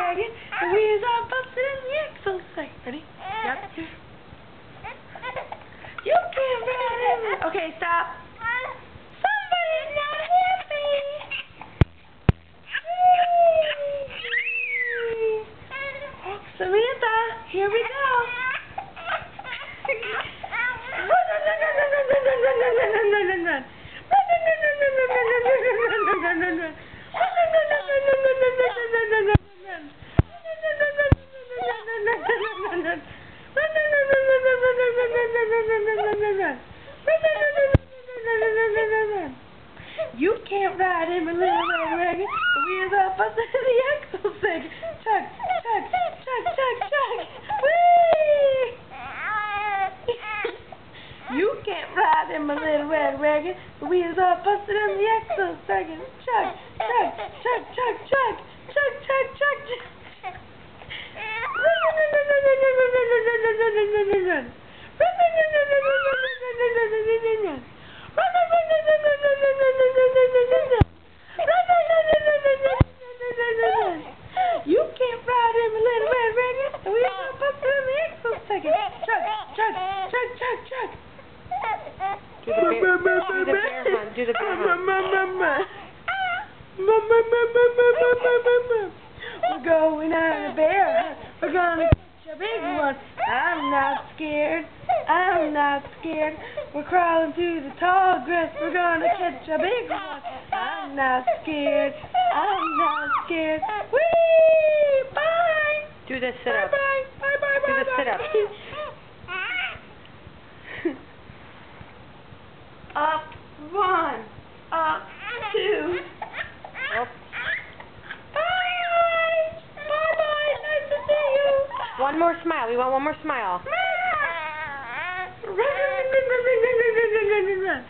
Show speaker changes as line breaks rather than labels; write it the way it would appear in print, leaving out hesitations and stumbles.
wagon. The wheels are busted and the axle's like, ready? Yep. You can't ride him. Okay, stop. Somebody's not happy. Oh, Samantha, here we go. You can't ride in my little red wagon. The wheels are busted and the axle's sick. Chug, chug, chug, chug, chug. Whee! You can't ride in my little red wagon. The wheels are busted and the axle's sagging. Chug, chug, chug, chug, chug, chug, chug, chug, chug. You can't ride in my little red wagon. The wheels are busted and the axle's sagging. Chug, chug, chug, chug, chug.
Do the bear hunt. Do the bear hunt.
We're going on a bear hunt. We're gonna catch a big one. I'm not scared. I'm not scared. We're crawling through the tall grass. We're gonna catch a big one. I'm not scared. I'm not scared. Whee! Bye!
Do the sit-up.
Bye bye. Bye bye.
Do the sit-up.
Up one. Up two.
Oh.
Bye! Bye-bye! Nice to see you!
One more smile. We want one more smile.
Run, run, run, run, run, run, run, run, run, run.